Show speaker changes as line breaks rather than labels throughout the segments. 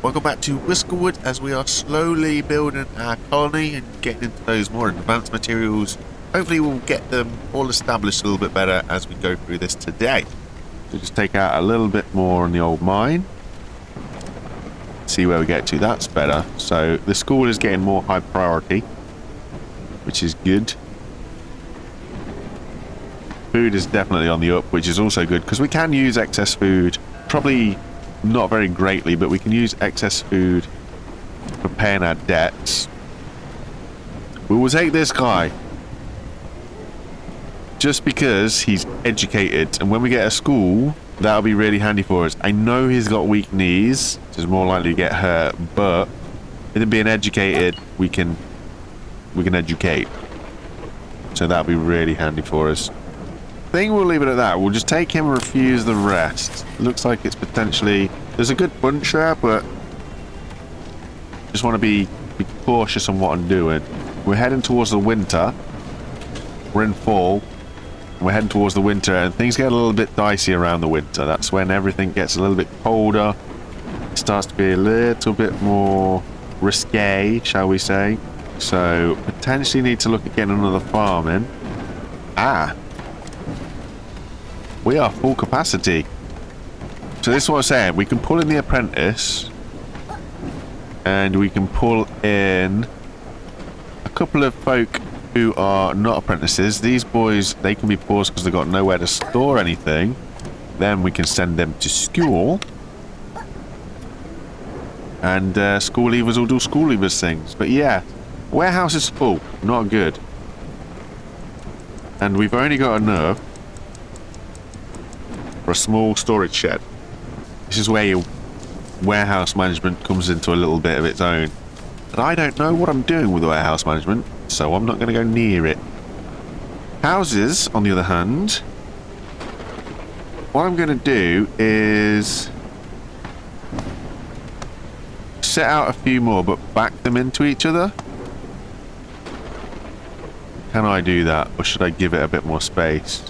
Welcome back to Whiskerwood as we are slowly building our colony and getting into those more advanced materials. Hopefully we'll get them all established a little bit better as we go through this today. So just take out a little bit more on the old mine. See where we get to. That's better. So the school is getting more high priority, which is good. Food is definitely on the up, which is also good because we can use excess food. Probably not very greatly, but we can use excess food for paying our debts. We will take this guy just because he's educated, and when we get a school, that'll be really handy for us. I know he's got weak knees, so he's more likely to get hurt, but with him being educated, we can educate. So that'll be really handy for us. I think we'll leave it at that. We'll just take him and refuse the rest. Looks like it's potentially... There's a good bunch there, but... Just want to be cautious on what I'm doing. We're heading towards the winter. We're in fall. We're heading towards the winter, and things get a little bit dicey around the winter. That's when everything gets a little bit colder. It starts to be a little bit more risque, shall we say. So, potentially need to look at getting another farm in. We are full capacity. So this is what I'm saying. We can pull in the apprentice. And we can pull in a couple of folk who are not apprentices. These boys, they can be paused because they've got nowhere to store anything. Then we can send them to school. And school leavers will do school leavers things. But yeah, warehouse is full. Not good. And we've only got enough for a small storage shed. This is where your warehouse management comes into a little bit of its own. And I don't know what I'm doing with warehouse management, so I'm not going to go near it. Houses, on the other hand, what I'm going to do is set out a few more, but back them into each other. Can I do that, or should I give it a bit more space?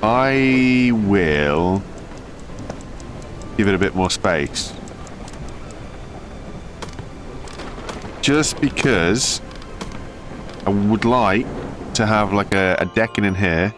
I will give it a bit more space. Just because I would like to have like a decking in here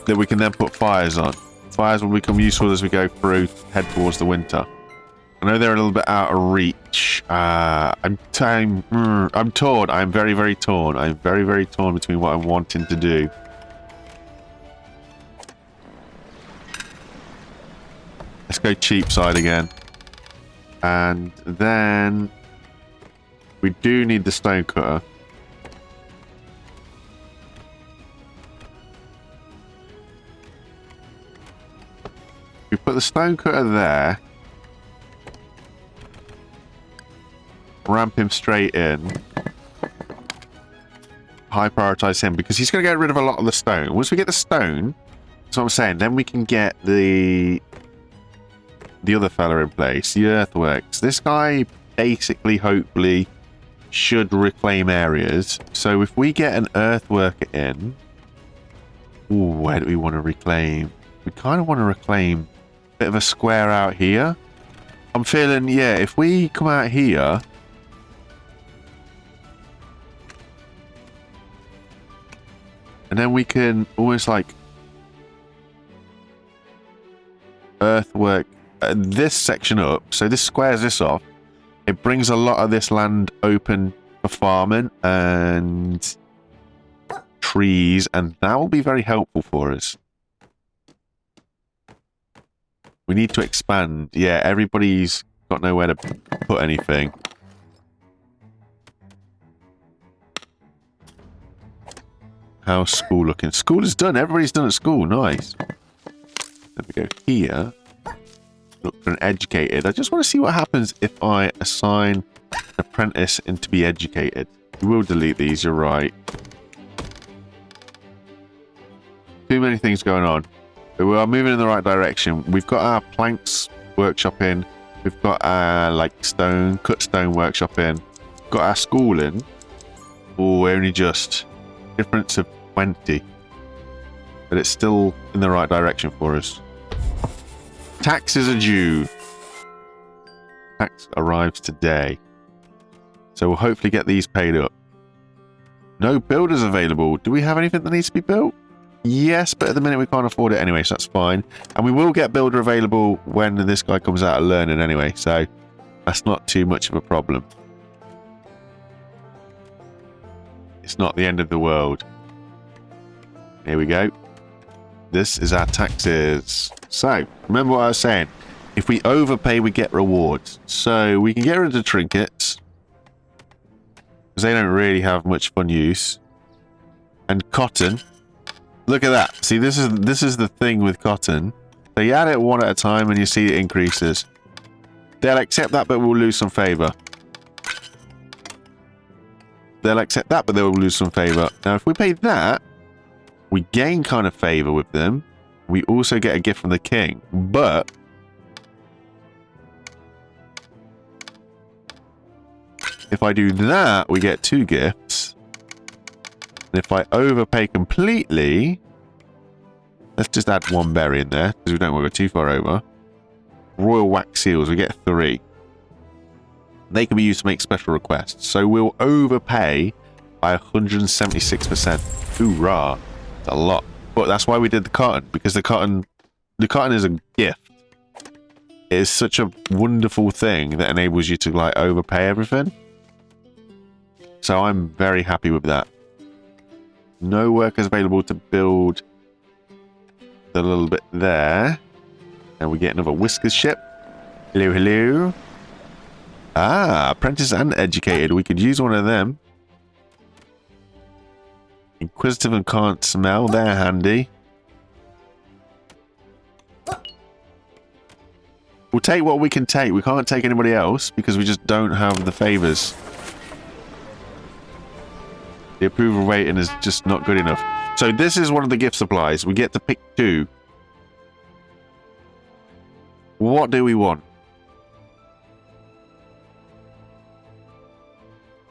that we can then put fires on. Fires will become useful as we go through, head towards the winter. I know they're a little bit out of reach. I'm torn. I'm very, very torn. I'm very, very torn between what I'm wanting to do. Let's go cheap side again. And then we do need the stone cutter. We put the stone cutter there. Ramp him straight in. High prioritize him because he's going to get rid of a lot of the stone. Once we get the stone, that's what I'm saying, then we can get the other fella in place, the earthworks. This guy basically, hopefully, should reclaim areas. So if we get an earthworker in... Ooh, where do we want to reclaim? We kind of want to reclaim a bit of a square out here. I'm feeling, yeah, if we come out here... And then we can almost like... earthwork this section up, so this squares this off. It brings a lot of this land open for farming and trees, and that will be very helpful for us. We need to expand. Yeah, everybody's got nowhere to put anything. How's school looking? School is done. Everybody's done at school. Nice. Let me go here. Look for an educated. I just want to see what happens if I assign an apprentice in to be educated. We will delete these, you're right. Too many things going on. But we are moving in the right direction. We've got our planks workshop in. We've got our like cut stone workshop in. We've got our school in. Oh, only just. Difference of 20. But it's still in the right direction for us. Taxes are due. Tax arrives today. So we'll hopefully get these paid up. No builders available. Do we have anything that needs to be built? Yes, but at the minute we can't afford it anyway, so that's fine. And we will get builder available when this guy comes out of learning anyway, so that's not too much of a problem. It's not the end of the world. Here we go. This is our taxes. So, remember what I was saying. If we overpay, we get rewards. So, we can get rid of the trinkets, because they don't really have much fun use. And cotton. Look at that. See, this is the thing with cotton. So you add it one at a time and you see it increases. They'll accept that, but we'll lose some favor. They'll accept that, but they will lose some favor. Now, if we pay that, we gain kind of favor with them. We also get a gift from the king. But if I do that, we get 2 gifts. And if I overpay completely, let's just add 1 berry in there, because we don't want to go too far over. Royal wax seals, we get 3. They can be used to make special requests. So we'll overpay by 176%. Hoorah. That's a lot. But that's why we did the cotton, because the cotton is a gift. It is such a wonderful thing that enables you to like overpay everything. So I'm very happy with that. No workers available to build the little bit there. And we get another Whiskers ship. Hello, hello. Ah, apprentice and educated. We could use one of them. Inquisitive and can't smell. They're handy. We'll take what we can take. We can't take anybody else because we just don't have the favors. The approval rating is just not good enough. So this is one of the gift supplies. We get to pick 2. What do we want?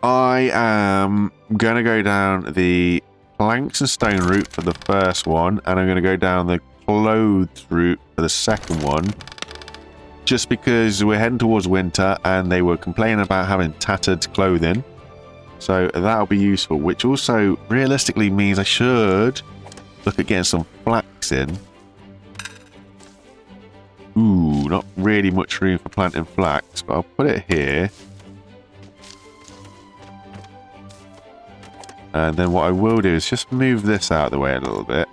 I am going to go down the planks and stone route for the first one. And I'm going to go down the clothes route for the second one. Just because we're heading towards winter and they were complaining about having tattered clothing. So that'll be useful, which also realistically means I should look at getting some flax in. Ooh, not really much room for planting flax, but I'll put it here. And then what I will do is just move this out of the way a little bit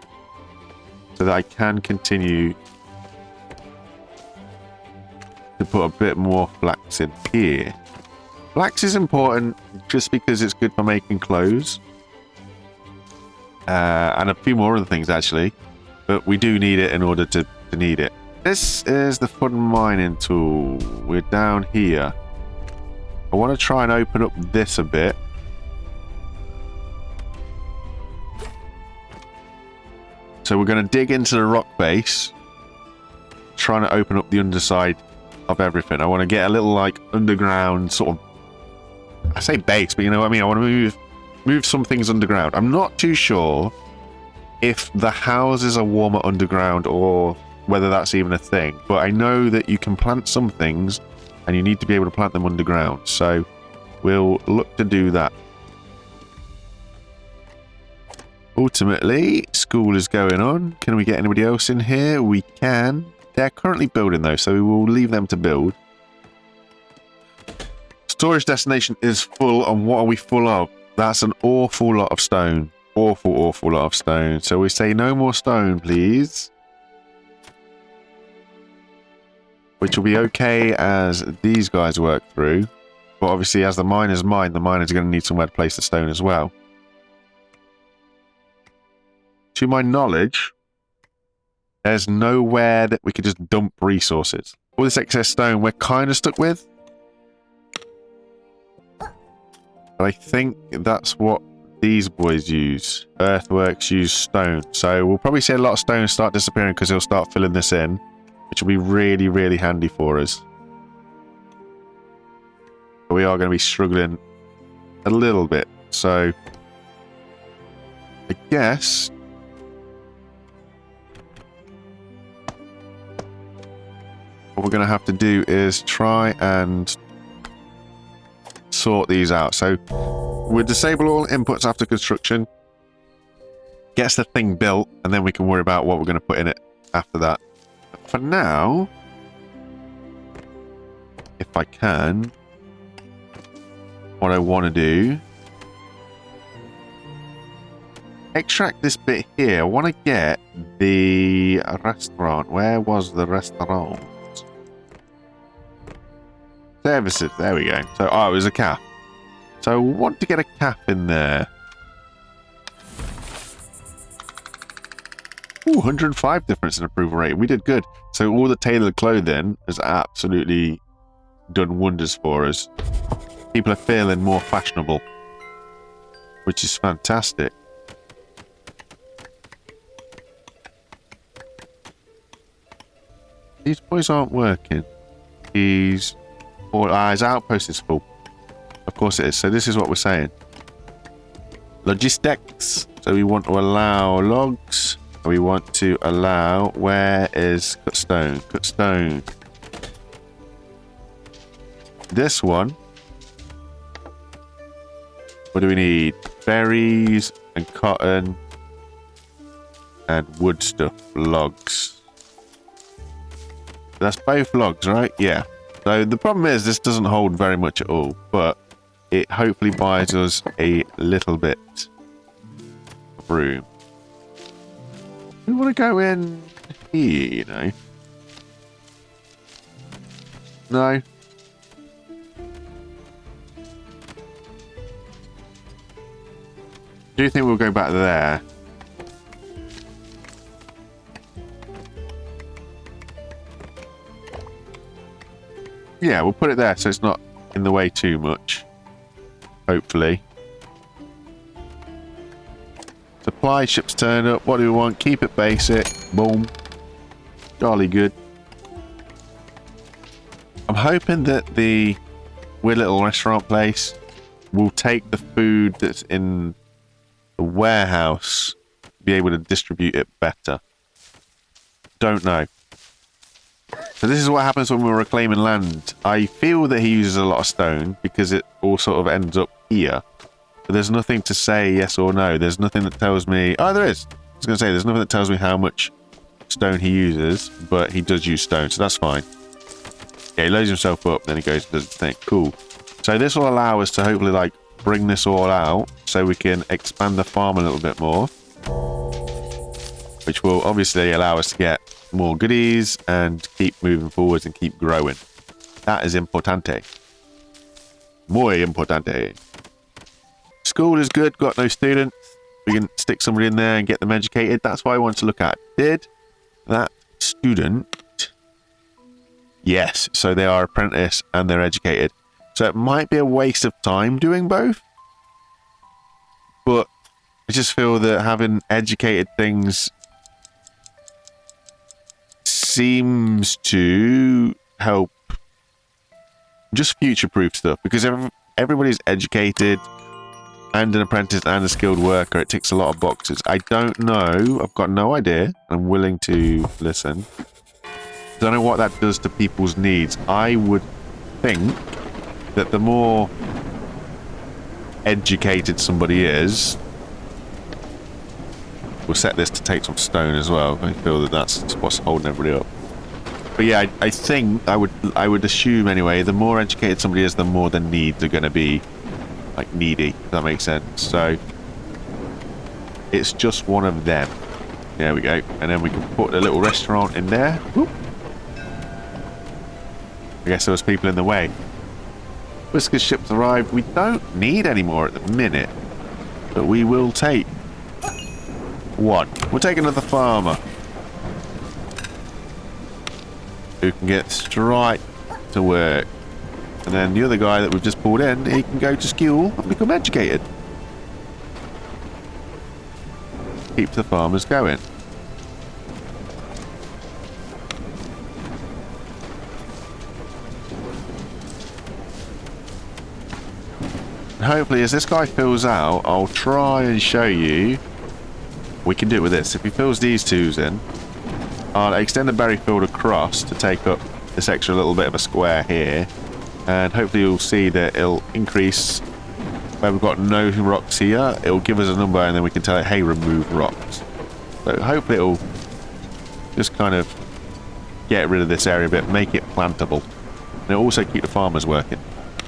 so that I can continue to put a bit more flax in here. Flax is important just because it's good for making clothes. And a few more other things, actually. But we do need it in order to need it. This is the fun mining tool. We're down here. I want to try and open up this a bit. So we're going to dig into the rock base. Trying to open up the underside of everything. I want to get a little, like, underground sort of... I say base, but you know what I mean? I want to move some things underground. I'm not too sure if the houses are warmer underground or whether that's even a thing. But I know that you can plant some things and you need to be able to plant them underground. So we'll look to do that. Ultimately, school is going on. Can we get anybody else in here? We can. They're currently building though, so we will leave them to build. Storage destination is full, and what are we full of? That's an awful lot of stone. Awful lot of stone. So we say no more stone, please. Which will be okay as these guys work through. But obviously as the miners mine, the miners are going to need somewhere to place the stone as well. To my knowledge, there's nowhere that we could just dump resources. All this excess stone we're kind of stuck with. But I think that's what these boys use. Earthworks use stone. So we'll probably see a lot of stone start disappearing because he'll start filling this in. Which will be really, really handy for us. But we are going to be struggling a little bit. So I guess what we're going to have to do is try and sort these out. So we'll disable all inputs after construction, gets the thing built, and then we can worry about what we're going to put in it after that. But for now, if I can, what I want to do, extract this bit here. I want to get the restaurant. Where was the restaurant? Services. There we go. So, oh, it was a calf. So, I want to get a calf in there. Ooh, 105 difference in approval rate. We did good. So, all the tailored clothing has absolutely done wonders for us. People are feeling more fashionable, which is fantastic. These boys aren't working. His outpost is full. Of course it is. So this is what we're saying. Logistics. So we want to allow logs. We want to allow... Where is cut stone? Cut stone. This one. What do we need? Berries and cotton and wood stuff. Logs. That's both logs, right? Yeah. So the problem is this doesn't hold very much at all, but it hopefully buys us a little bit of room. We want to go in here, you know. No. Do you think we'll go back there? Yeah, we'll put it there so it's not in the way too much. Hopefully. Supply ships turn up. What do we want? Keep it basic. Boom. Jolly good. I'm hoping that the weird little restaurant place will take the food that's in the warehouse, be able to distribute it better. Don't know. So this is what happens when we're reclaiming land. I feel that he uses a lot of stone because it all sort of ends up here. But there's nothing to say yes or no. There's nothing that tells me... Oh, there is. I was going to say, there's nothing that tells me how much stone he uses, but he does use stone, so that's fine. Yeah, he loads himself up, then he goes and does the thing. Cool. So this will allow us to hopefully, like, bring this all out so we can expand the farm a little bit more. Which will obviously allow us to get more goodies and keep moving forwards and keep growing. That is importante. Muy importante. School is good, got no students. We can stick somebody in there and get them educated. That's what I want to look at. Did that student... Yes, so they are apprentice and they're educated. So it might be a waste of time doing both. But I just feel that having educated things seems to help just future-proof stuff. Because everybody's educated and an apprentice and a skilled worker. It ticks a lot of boxes. I don't know. I've got no idea. I'm willing to listen. Don't know what that does to people's needs. I would think that the more educated somebody is, we'll set this to take some stone as well. I feel that that's what's holding everybody up. But yeah, I think I would assume anyway, the more educated somebody is, the more the needs are going to be like needy, if that makes sense. So it's just one of them. There we go. And then we can put a little restaurant in there. Whoop. I guess there was people in the way. Whisker's ship's arrived. We don't need any more at the minute, but we will take one. We'll take another farmer who can get straight to work. And then the other guy that we've just pulled in, he can go to school and become educated. Keep the farmers going. And hopefully as this guy fills out, I'll try and show you. We can do it with this. If he fills these twos in, I'll extend the berry field across to take up this extra little bit of a square here. And hopefully you'll see that it'll increase where we've got no rocks here. It'll give us a number and then we can tell it, hey, remove rocks. So hopefully it'll just kind of get rid of this area a bit, make it plantable. And it'll also keep the farmers working.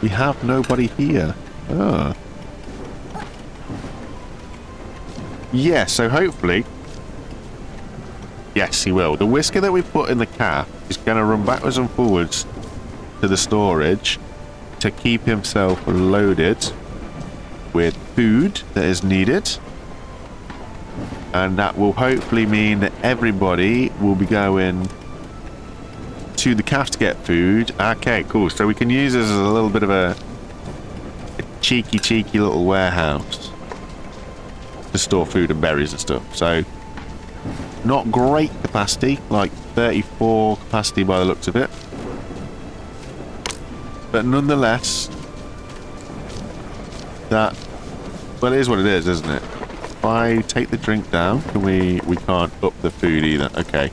We have nobody here. Oh. Yeah, so hopefully... Yes, he will. The whisker that we put in the calf is going to run backwards and forwards to the storage to keep himself loaded with food that is needed. And that will hopefully mean that everybody will be going to the calf to get food. Okay, cool. So we can use this as a little bit of a cheeky little warehouse to store food and berries and stuff. So not great capacity, like 34 capacity by the looks of it. But nonetheless, that, well, it is what it is, isn't it? If I take the drink down, can we can't up the food either. Okay.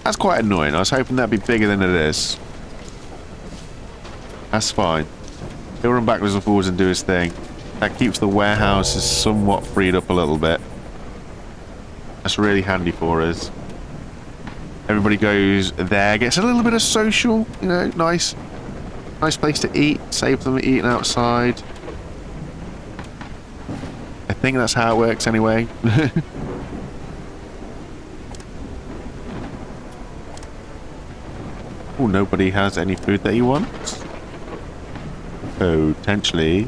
That's quite annoying. I was hoping that'd be bigger than it is. That's fine. He'll run backwards and forwards and do his thing. That keeps the warehouses somewhat freed up a little bit. That's really handy for us. Everybody goes there, gets a little bit of social, you know, nice place to eat, save them eating outside. I think that's how it works anyway. Oh, nobody has any food that he wants. Potentially.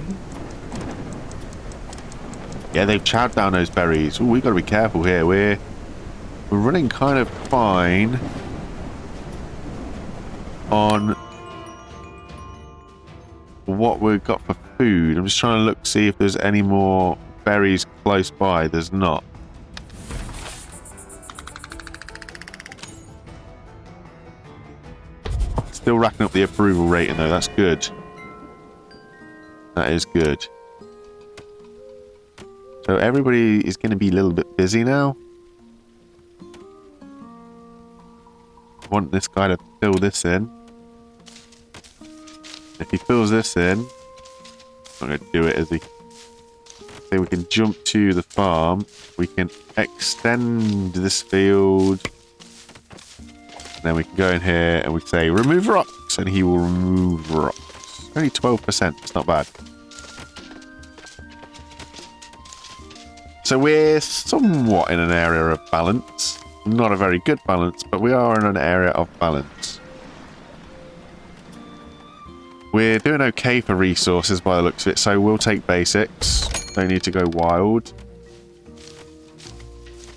Yeah, they've chowed down those berries. Oh, we've got to be careful here. We're running kind of fine on what we've got for food. I'm just trying to look, see if there's any more berries close by. There's not. Still racking up the approval rating though. That's good. That is good. So everybody is going to be a little bit busy now. I want this guy to fill this in. If he fills this in, I'm not going to do it, is he? So we can jump to the farm. We can extend this field. And then we can go in here and we can say, remove rocks. And he will remove rocks. Only 12%. It's not bad. So we're somewhat in an area of balance. Not a very good balance, but we are in an area of balance. We're doing okay for resources by the looks of it, so we'll take basics. Don't need to go wild.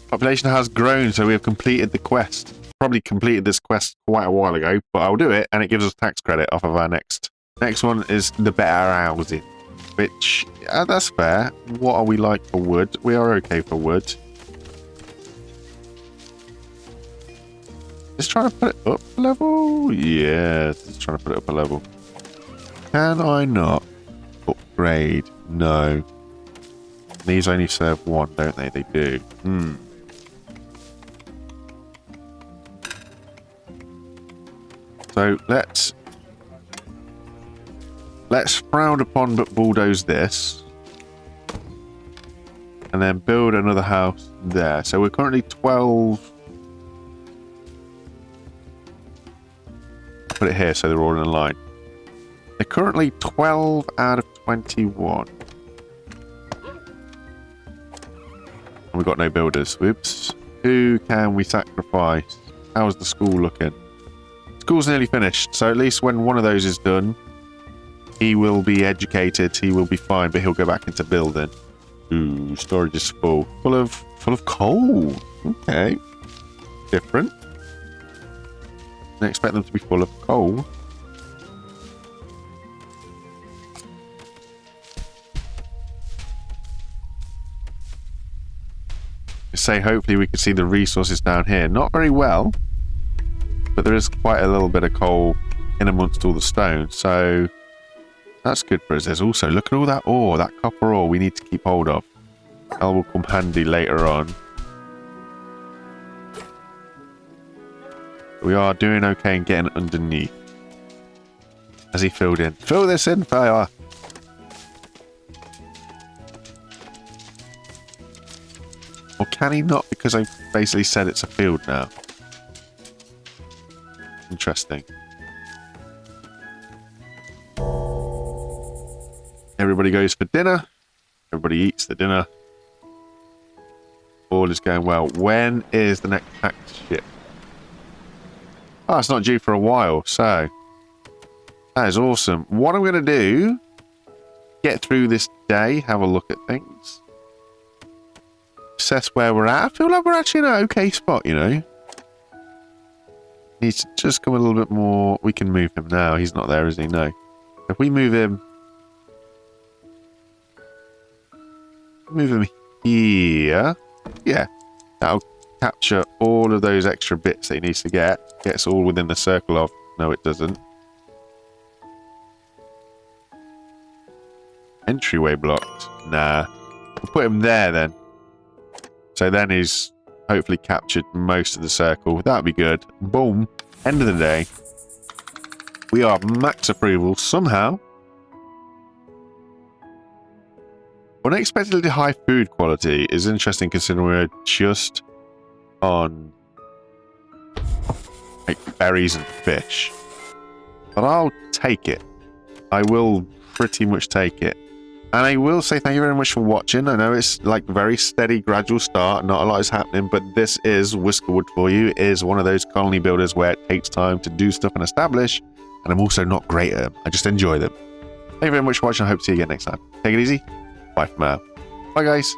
Population has grown, so we have completed the quest. Probably completed this quest quite a while ago, but I'll do it, and it gives us tax credit off of our next. Next one is the better housing, which, that's fair. What are we like for wood? We are okay for wood. Just trying to put it up a level? Yes, just trying to put it up a level. Can I not upgrade? No. These only serve one, don't they? They do. So let's frown upon but bulldoze this. And then build another house there. So we're currently 12. Put it here so they're all in a line. They're currently 12 out of 21. And we've got no builders. Whoops. Who can we sacrifice? How's the school looking? School's nearly finished, so at least when one of those is done, he will be educated, he will be fine, but he'll go back into building. Ooh, storage is full. Full of coal. Okay. Different. Didn't expect them to be full of coal. Say hopefully we can see the resources down here. Not very well, but there is quite a little bit of coal in amongst all the stone, so that's good for us. There's also, look at all that ore, that copper ore we need to keep hold of. That will come handy later on. We are doing okay and getting underneath. Has he filled in? Fill this in, fire. Or can he not? Because I basically said it's a field now. Interesting. Everybody goes for dinner. Everybody eats the dinner. All is going well. When is the next tax ship? Oh, it's not due for a while, so that is awesome. What I'm going to do, get through this day, have a look at things, assess where we're at. I feel like we're actually in an okay spot, you know. Needs to just come a little bit more. We can move him now. He's not there, is he? No. If we move him here, yeah, that'll capture all of those extra bits that he needs to get. Gets all within the circle of. No, it doesn't. Entryway blocked. Nah. We'll put him there then. So then he's hopefully captured most of the circle. That'd be good. Boom. End of the day. We are max approval somehow. Unexpectedly high food quality is interesting considering we're just on like berries and fish. But I'll take it. I will pretty much take it. And I will say thank you very much for watching. I know it's like very steady, gradual start. Not a lot is happening, but this is Whiskerwood for you. It is one of those colony builders where it takes time to do stuff and establish. And I'm also not great at them. I just enjoy them. Thank you very much for watching. I hope to see you again next time. Take it easy. Bye for now. Bye, guys.